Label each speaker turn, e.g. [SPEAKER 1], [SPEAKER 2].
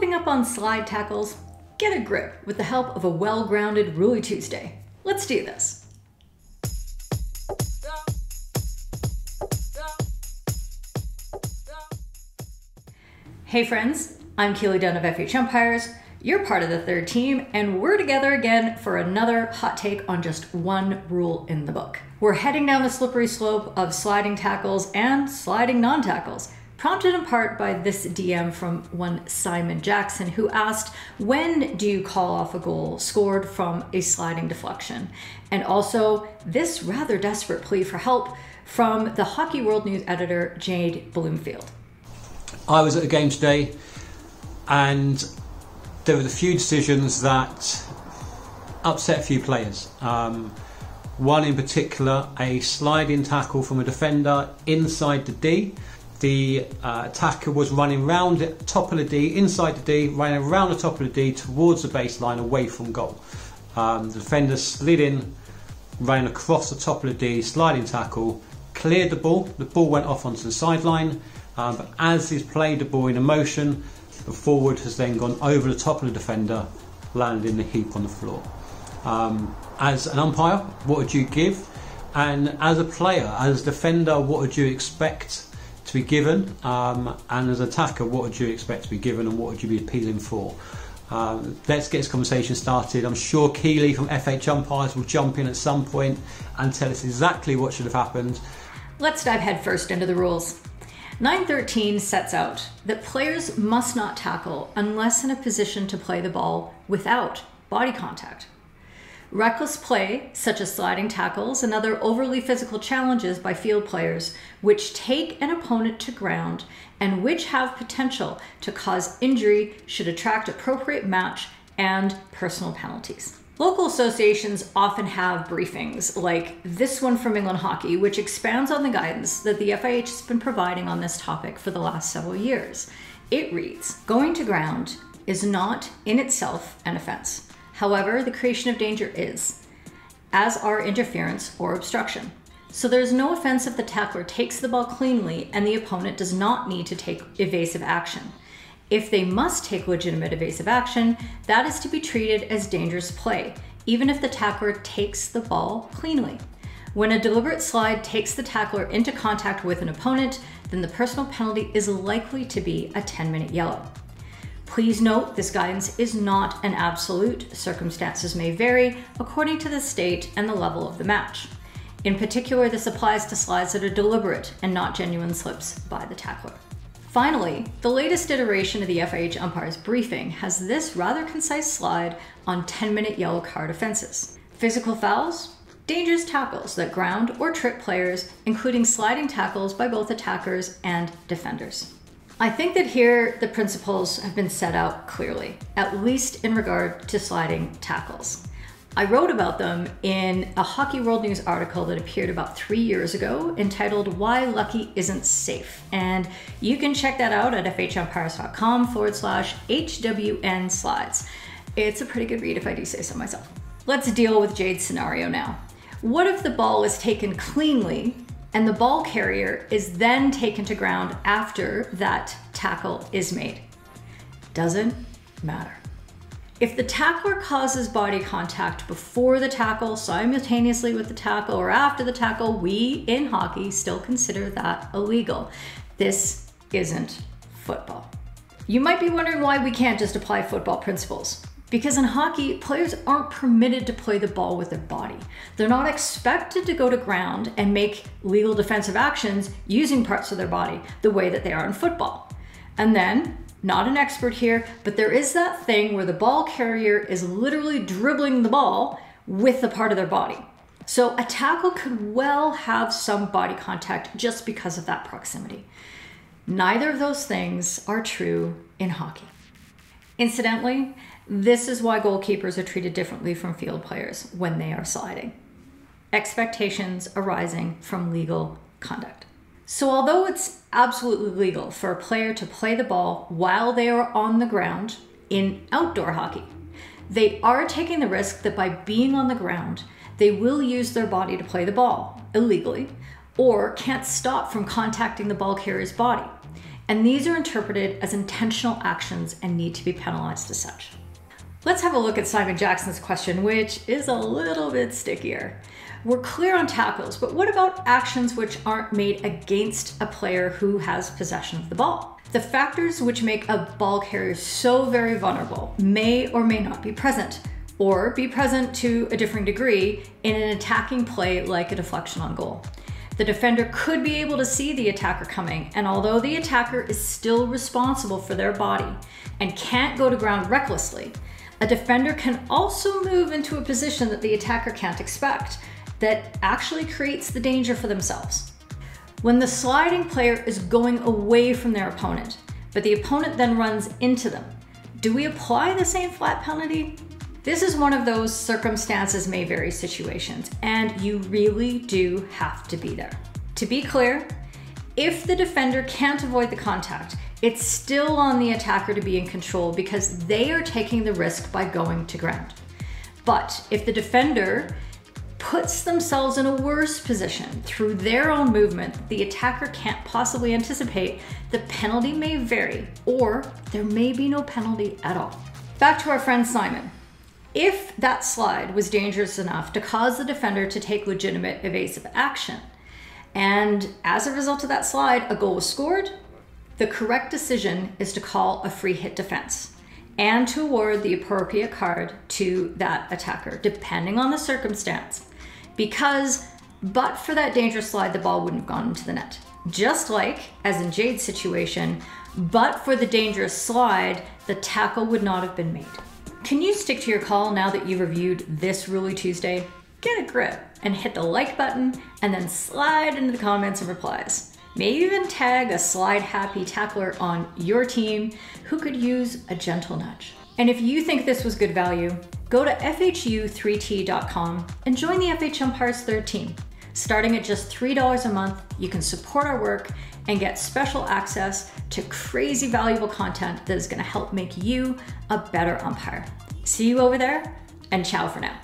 [SPEAKER 1] Slipping up on slide tackles? Get a grip with the help of a well-grounded Ruly Tuesday. Let's do this. Hey friends, I'm Keely Dunn of FHumpires. You're part of the third team, and we're together again for another hot take on just one rule in the book. We're heading down the slippery slope of sliding tackles and sliding non-tackles, prompted in part by this DM from one Simon Jackson, who asked, when do you call off a goal scored from a sliding deflection? And also this rather desperate plea for help from the Hockey World News editor, Jade Bloomfield.
[SPEAKER 2] I was at a game today and there were a few decisions that upset a few players. One in particular, a sliding tackle from a defender inside the D. The attacker was running round the top of the D, inside the D, running around the top of the D towards the baseline away from goal. The defender slid in, ran across the top of the D, sliding tackle, cleared the ball went off onto the sideline, but as he's played the ball in motion, the forward has then gone over the top of the defender, landed in the heap on the floor. As an umpire, what would you give? And as a player, as a defender, what would you expect to be given, and as an attacker, what would you expect to be given and what would you be appealing for? Let's get this conversation started. I'm sure Keely from FHumpires will jump in at some point and tell us exactly what should have happened.
[SPEAKER 1] Let's dive headfirst into the rules. 913 sets out that players must not tackle unless in a position to play the ball without body contact. Reckless play, such as sliding tackles and other overly physical challenges by field players, which take an opponent to ground and which have potential to cause injury, should attract appropriate match and personal penalties. Local associations often have briefings like this one from England Hockey, which expands on the guidance that the FIH has been providing on this topic for the last several years. It reads, going to ground is not in itself an offense. However, the creation of danger is, as are interference or obstruction. So there's no offense if the tackler takes the ball cleanly and the opponent does not need to take evasive action. If they must take legitimate evasive action, that is to be treated as dangerous play, even if the tackler takes the ball cleanly. When a deliberate slide takes the tackler into contact with an opponent, then the personal penalty is likely to be a 10-minute yellow. Please note, this guidance is not an absolute. Circumstances may vary according to the state and the level of the match. In particular, this applies to slides that are deliberate and not genuine slips by the tackler. Finally, the latest iteration of the FIH umpires briefing has this rather concise slide on 10-minute yellow card offenses. Physical fouls, dangerous tackles that ground or trip players, including sliding tackles by both attackers and defenders. I think that here the principles have been set out clearly, at least in regard to sliding tackles. I wrote about them in a Hockey World News article that appeared about 3 years ago entitled Why Lucky Isn't Safe. And you can check that out at fhumpires.com/HWN slides. It's a pretty good read if I do say so myself. Let's deal with Jade's scenario now. What if the ball is taken cleanly and the ball carrier is then taken to ground after that tackle is made? Doesn't matter. If the tackler causes body contact before the tackle, simultaneously with the tackle, or after the tackle, we in hockey still consider that illegal. This isn't football. You might be wondering why we can't just apply football principles. Because in hockey, players aren't permitted to play the ball with their body. They're not expected to go to ground and make legal defensive actions using parts of their body the way that they are in football. And then, not an expert here, but there is that thing where the ball carrier is literally dribbling the ball with the part of their body. So a tackle could well have some body contact just because of that proximity. Neither of those things are true in hockey. Incidentally, this is why goalkeepers are treated differently from field players when they are sliding. Expectations arising from legal conduct. So although it's absolutely legal for a player to play the ball while they are on the ground in outdoor hockey, they are taking the risk that by being on the ground, they will use their body to play the ball illegally or can't stop from contacting the ball carrier's body. and these are interpreted as intentional actions and need to be penalized as such. Let's have a look at Simon Jackson's question, which is a little bit stickier. We're clear on tackles, but what about actions which aren't made against a player who has possession of the ball? The factors which make a ball carrier so very vulnerable may or may not be present, or be present to a differing degree in an attacking play like a deflection on goal. The defender could be able to see the attacker coming, and although the attacker is still responsible for their body and can't go to ground recklessly, a defender can also move into a position that the attacker can't expect, that actually creates the danger for themselves. When the sliding player is going away from their opponent, but the opponent then runs into them, do we apply the same flat penalty? This is one of those circumstances may vary situations, and you really do have to be there. To be clear, if the defender can't avoid the contact, it's still on the attacker to be in control because they are taking the risk by going to ground. But if the defender puts themselves in a worse position through their own movement that the attacker can't possibly anticipate, the penalty may vary, or there may be no penalty at all. Back to our friend Simon. If that slide was dangerous enough to cause the defender to take legitimate evasive action, and as a result of that slide, a goal was scored, the correct decision is to call a free hit defense and to award the appropriate card to that attacker, depending on the circumstance. Because, but for that dangerous slide, the ball wouldn't have gone into the net. Just like, as in Jade's situation, but for the dangerous slide, the tackle would not have been made. Can you stick to your call now that you've reviewed this Ruly Tuesday? Get a grip and hit the like button and then slide into the comments and replies. Maybe even tag a slide happy tackler on your team who could use a gentle nudge. And if you think this was good value, go to FHU3T.com and join the FHumpires 3rd team. Starting at just $3 a month, you can support our work and get special access to crazy valuable content that is going to help make you a better umpire. See you over there, and ciao for now.